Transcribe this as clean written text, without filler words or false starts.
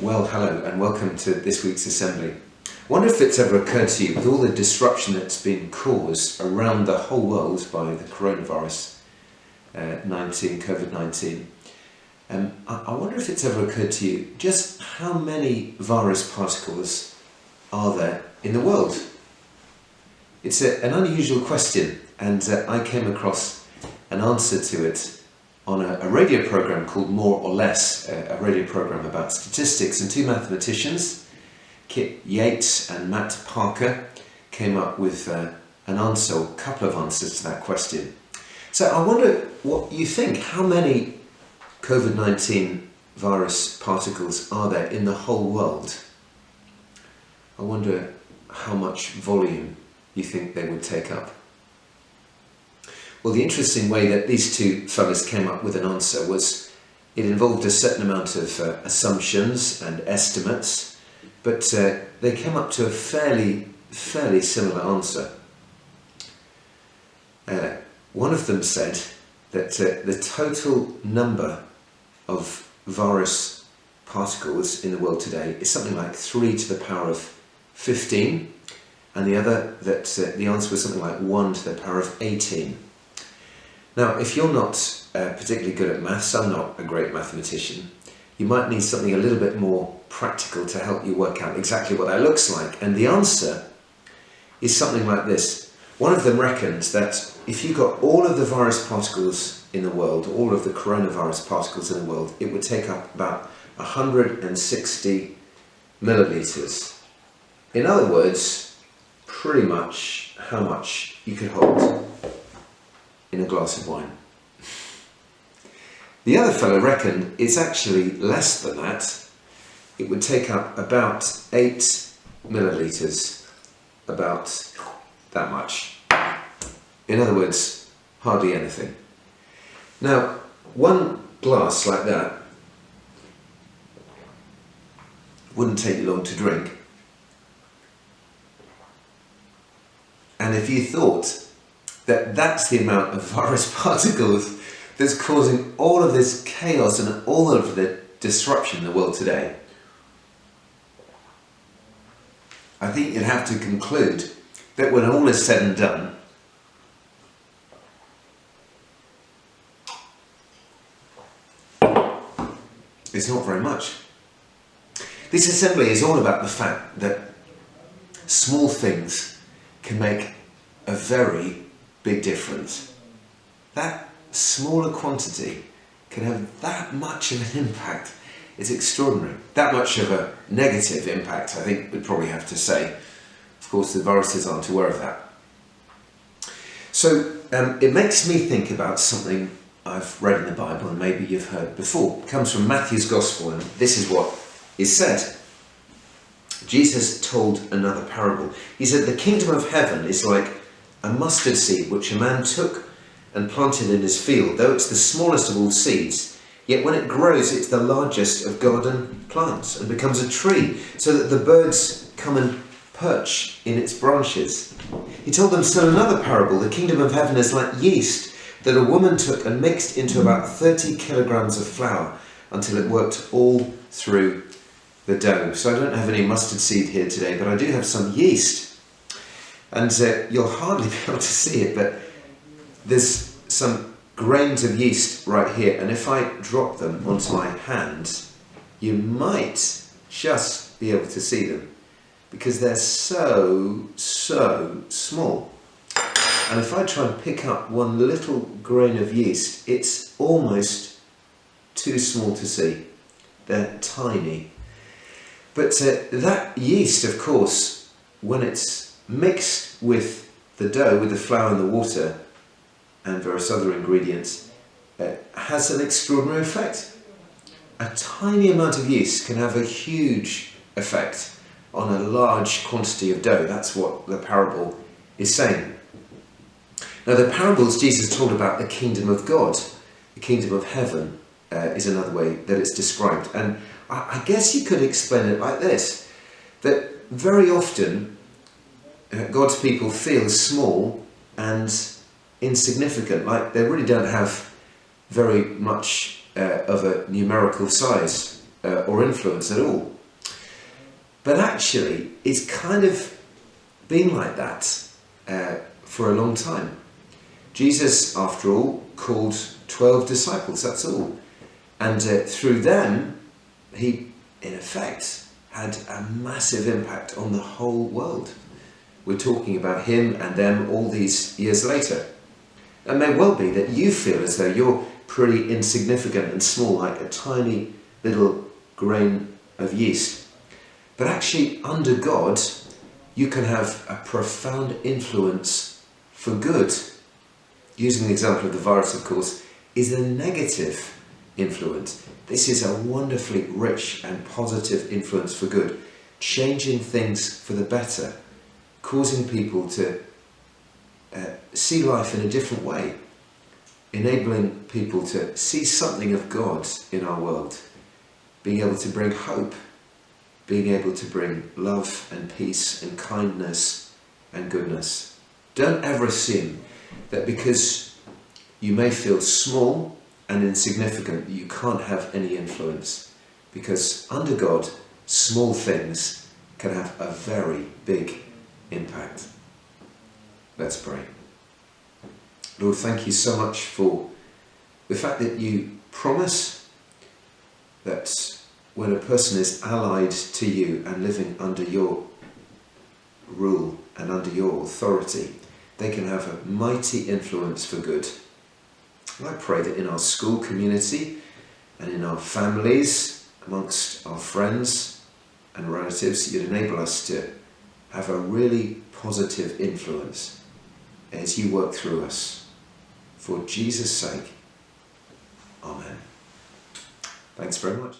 Well, hello and welcome to this week's assembly. I wonder if it's ever occurred to you, with all the disruption that's been caused around the whole world by the coronavirus, COVID-19, I wonder if it's ever occurred to you just how many virus particles are there in the world? It's an unusual question, and I came across an answer to it on a radio program called More or Less, a radio program about statistics, and two mathematicians, Kit Yates and Matt Parker, came up with an answer, or a couple of answers to that question. So I wonder what you think. How many COVID-19 virus particles are there in the whole world? I wonder how much volume you think they would take up. Well, the interesting way that these two fellows came up with an answer was it involved a certain amount of assumptions and estimates, but they came up to a fairly similar answer. One of them said that the total number of virus particles in the world today is something like 3 to the power of 15, and the other that the answer was something like 1 to the power of 18. Now, if you're not particularly good at maths, I'm not a great mathematician, you might need something a little bit more practical to help you work out exactly what that looks like. And the answer is something like this. One of them reckons that if you got all of the virus particles in the world, all of the coronavirus particles in the world, it would take up about 160 millilitres. In other words, pretty much how much you could hold in a glass of wine. The other fellow reckoned it's actually less than that. It would take up about 8 millilitres, about that much. In other words, hardly anything. Now, one glass like that wouldn't take you long to drink. And if you thought that that's the amount of virus particles that's causing all of this chaos and all of the disruption in the world today, I think you'd have to conclude that when all is said and done, it's not very much. This assembly is all about the fact that small things can make a very big difference. That smaller quantity can have that much of an impact. It's extraordinary. That much of a negative impact, I think we'd probably have to say. Of course, the viruses aren't aware of that. So it makes me think about something I've read in the Bible and maybe you've heard before. It comes from Matthew's Gospel, and this is what is said. Jesus told another parable. He said, "The kingdom of heaven is like a mustard seed which a man took and planted in his field. Though it's the smallest of all seeds, yet when it grows it's the largest of garden plants and becomes a tree, so that the birds come and perch in its branches." He told them still another parable. "The kingdom of heaven is like yeast that a woman took and mixed into about 30 kilograms of flour until it worked all through the dough." So I don't have any mustard seed here today, but I do have some yeast. And you'll hardly be able to see it, but there's some grains of yeast right here. And if I drop them onto my hand, you might just be able to see them because they're so small. And if I try and pick up one little grain of yeast, it's almost too small to see. They're tiny. But that yeast, of course, when it's mixed with the dough, with the flour and the water and various other ingredients, has an extraordinary effect. A tiny amount of yeast can have a huge effect on a large quantity of dough. That's what the parable is saying. Now, the parables Jesus told about the kingdom of God, the kingdom of heaven, is another way that it's described. And I guess you could explain it like this, that very often God's people feel small and insignificant, like they really don't have very much of a numerical size. or influence at all. But actually, it's kind of been like that for a long time. Jesus, after all, called 12 disciples, that's all. And through them, he, in effect, had a massive impact on the whole world. We're talking about him and them all these years later. It may well be that you feel as though you're pretty insignificant and small, like a tiny little grain of yeast. But actually, under God, you can have a profound influence for good. Using the example of the virus, of course, is a negative influence. This is a wonderfully rich and positive influence for good, changing things for the better, causing people to see life in a different way, enabling people to see something of God in our world, being able to bring hope, being able to bring love and peace and kindness and goodness. Don't ever assume that because you may feel small and insignificant, you can't have any influence. Because under God, small things can have a very big impact. Let's pray. Lord, thank you so much for the fact that you promise that when a person is allied to you and living under your rule and under your authority, they can have a mighty influence for good. And I pray that in our school community and in our families, amongst our friends and relatives, you'd enable us to have a really positive influence as you work through us. For Jesus' sake, amen. Thanks very much.